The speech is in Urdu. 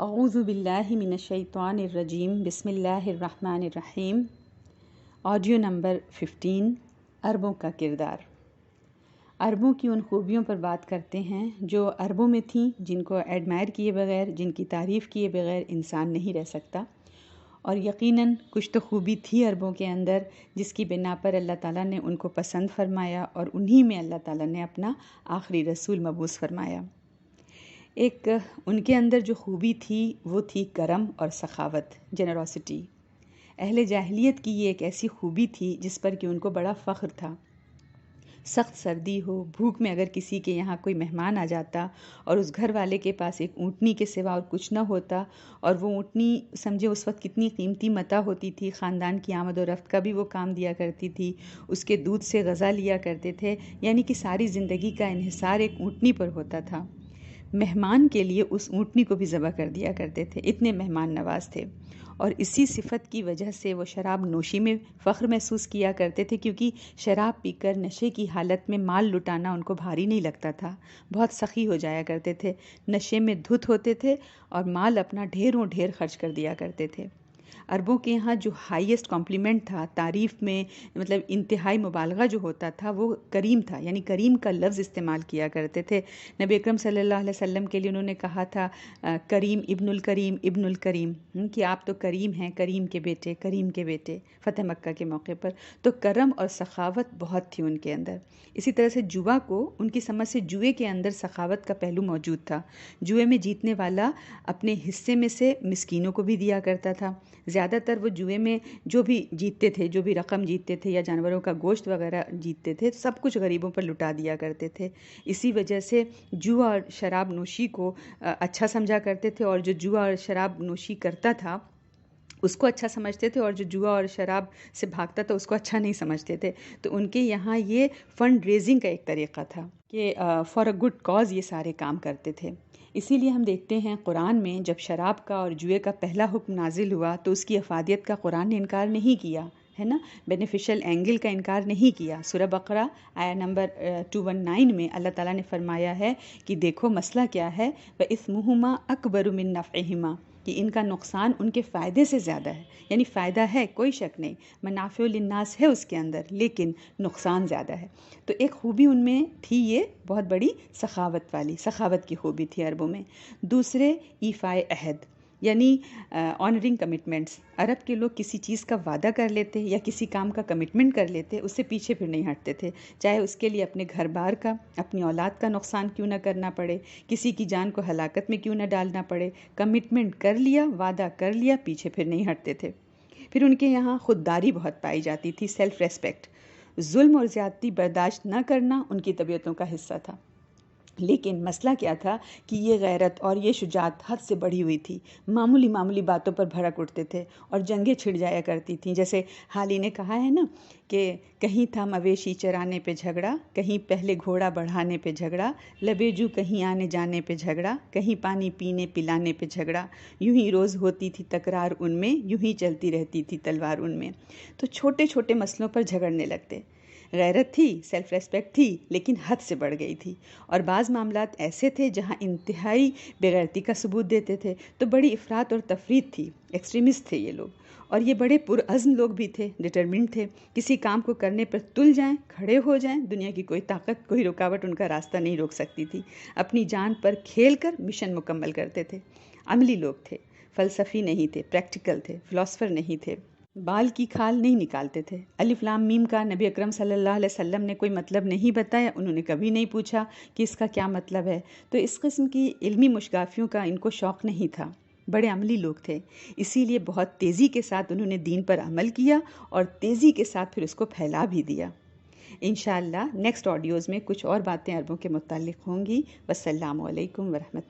اعوذ باللہ من الشیطان الرجیم بسم اللہ الرحمن الرحیم۔ آڈیو نمبر 15 عربوں کا کردار۔ عربوں کی ان خوبیوں پر بات کرتے ہیں جو عربوں میں تھیں، جن کو ایڈمائر کیے بغیر، جن کی تعریف کیے بغیر انسان نہیں رہ سکتا۔ اور یقیناً کچھ تو خوبی تھی عربوں کے اندر جس کی بنا پر اللہ تعالیٰ نے ان کو پسند فرمایا اور انہی میں اللہ تعالیٰ نے اپنا آخری رسول مبعوث فرمایا۔ ایک ان کے اندر جو خوبی تھی وہ تھی کرم اور سخاوت، جنروسٹی۔ اہل جاہلیت کی یہ ایک ایسی خوبی تھی جس پر کہ ان کو بڑا فخر تھا۔ سخت سردی ہو، بھوک میں اگر کسی کے یہاں کوئی مہمان آ جاتا اور اس گھر والے کے پاس ایک اونٹنی کے سوا اور کچھ نہ ہوتا، اور وہ اونٹنی سمجھے اس وقت کتنی قیمتی متاع ہوتی تھی، خاندان کی آمد و رفت کا بھی وہ کام دیا کرتی تھی، اس کے دودھ سے غذا لیا کرتے تھے، یعنی کہ ساری زندگی کا انحصار ایک اونٹنی پر ہوتا تھا۔ مہمان کے لیے اس اونٹنی کو بھی ذبح کر دیا کرتے تھے، اتنے مہمان نواز تھے۔ اور اسی صفت کی وجہ سے وہ شراب نوشی میں فخر محسوس کیا کرتے تھے، کیونکہ شراب پی کر نشے کی حالت میں مال لٹانا ان کو بھاری نہیں لگتا تھا، بہت سخی ہو جایا کرتے تھے، نشے میں دھت ہوتے تھے اور مال اپنا ڈھیروں ڈھیر خرچ کر دیا کرتے تھے۔ عربوں کے یہاں جو ہائیسٹ کمپلیمنٹ تھا تعریف میں، مطلب انتہائی مبالغہ جو ہوتا تھا، وہ کریم تھا، یعنی کریم کا لفظ استعمال کیا کرتے تھے۔ نبی اکرم صلی اللہ علیہ وسلم کے لیے انہوں نے کہا تھا کریم ابن الکریم ابن الکریم، کہ آپ تو کریم ہیں، کریم کے بیٹے، کریم کے بیٹے، فتح مکہ کے موقع پر۔ تو کرم اور سخاوت بہت تھی ان کے اندر۔ اسی طرح سے جوا کو ان کی سمجھ سے جوئے کے اندر سخاوت کا پہلو موجود تھا۔ جوئے میں جیتنے والا اپنے حصے میں سے مسکینوں کو بھی دیا کرتا تھا۔ زیادہ تر وہ جوئے میں جو بھی جیتتے تھے، جو بھی رقم جیتتے تھے یا جانوروں کا گوشت وغیرہ جیتتے تھے، سب کچھ غریبوں پر لٹا دیا کرتے تھے۔ اسی وجہ سے جوا اور شراب نوشی کو اچھا سمجھا کرتے تھے، اور جو جوا اور شراب نوشی کرتا تھا اس کو اچھا سمجھتے تھے، اور جو جوا اور شراب سے بھاگتا تھا اس کو اچھا نہیں سمجھتے تھے۔ تو ان کے یہاں یہ فنڈ ریزنگ کا ایک طریقہ تھا کہ فار اے گڈ کاز یہ سارے کام کرتے تھے۔ اسی لیے ہم دیکھتے ہیں قرآن میں جب شراب کا اور جوئے کا پہلا حکم نازل ہوا تو اس کی افادیت کا قرآن نے انکار نہیں کیا، ہے نا، بینیفیشل اینگل کا انکار نہیں کیا۔ سورہ بقرہ آیہ نمبر 219 میں اللہ تعالیٰ نے فرمایا ہے کہ دیکھو مسئلہ کیا ہے، وَإِثْمُهُمَا أَكْبَرُ مِن نَفْعِهِمَا، کہ ان کا نقصان ان کے فائدے سے زیادہ ہے، یعنی فائدہ ہے کوئی شک نہیں، منافع للناس ہے اس کے اندر، لیکن نقصان زیادہ ہے۔ تو ایک خوبی ان میں تھی یہ بہت بڑی سخاوت والی، سخاوت کی خوبی تھی عربوں میں۔ دوسرے ایفائے عہد، یعنی آنرنگ کمٹمنٹس۔ عرب کے لوگ کسی چیز کا وعدہ کر لیتے یا کسی کام کا کمٹمنٹ کر لیتے، اس سے پیچھے پھر نہیں ہٹتے تھے، چاہے اس کے لیے اپنے گھر بار کا، اپنی اولاد کا نقصان کیوں نہ کرنا پڑے، کسی کی جان کو ہلاکت میں کیوں نہ ڈالنا پڑے، کمٹمنٹ کر لیا، وعدہ کر لیا، پیچھے پھر نہیں ہٹتے تھے۔ پھر ان کے یہاں خودداری بہت پائی جاتی تھی، سیلف ریسپیکٹ۔ ظلم اور زیادتی برداشت نہ کرنا ان کی طبیعتوں کا حصہ تھا۔ لیکن مسئلہ کیا تھا کہ یہ غیرت اور یہ شجاعت حد سے بڑھی ہوئی تھی، معمولی معمولی باتوں پر بھڑک اٹھتے تھے اور جنگیں چھڑ جایا کرتی تھیں۔ جیسے حال ہی نے کہا ہے نا کہ کہیں تھا مویشی چرانے پہ جھگڑا، کہیں پہلے گھوڑا بڑھانے پہ جھگڑا، لبے جو کہیں آنے جانے پہ جھگڑا، کہیں پانی پینے پلانے پہ جھگڑا، یوں ہی روز ہوتی تھی تکرار ان میں، یوں ہی چلتی رہتی تھی تلوار ان میں۔ تو چھوٹے چھوٹے مسئلوں پر جھگڑنے لگتے۔ غیرت تھی، سیلف ریسپیکٹ تھی، لیکن حد سے بڑھ گئی تھی۔ اور بعض معاملات ایسے تھے جہاں انتہائی بےغیرتی کا ثبوت دیتے تھے، تو بڑی افراط اور تفریط تھی، ایکسٹریمسٹ تھے یہ لوگ۔ اور یہ بڑے پرعزم لوگ بھی تھے، ڈٹرمنٹ تھے، کسی کام کو کرنے پر تل جائیں، کھڑے ہو جائیں، دنیا کی کوئی طاقت، کوئی رکاوٹ ان کا راستہ نہیں روک سکتی تھی۔ اپنی جان پر کھیل کر مشن مکمل کرتے تھے۔ عملی لوگ تھے، فلسفی نہیں تھے، پریکٹیکل تھے، فلاسفر نہیں تھے، بال کی کھال نہیں نکالتے تھے۔ الف لام میم کا نبی اکرم صلی اللہ علیہ وسلم نے کوئی مطلب نہیں بتایا، انہوں نے کبھی نہیں پوچھا کہ اس کا کیا مطلب ہے۔ تو اس قسم کی علمی مشگافیوں کا ان کو شوق نہیں تھا، بڑے عملی لوگ تھے۔ اسی لیے بہت تیزی کے ساتھ انہوں نے دین پر عمل کیا اور تیزی کے ساتھ پھر اس کو پھیلا بھی دیا۔ انشاءاللہ نیکسٹ آڈیوز میں کچھ اور باتیں عربوں کے متعلق ہوں گی۔ والسلام علیکم ورحمۃ اللہ۔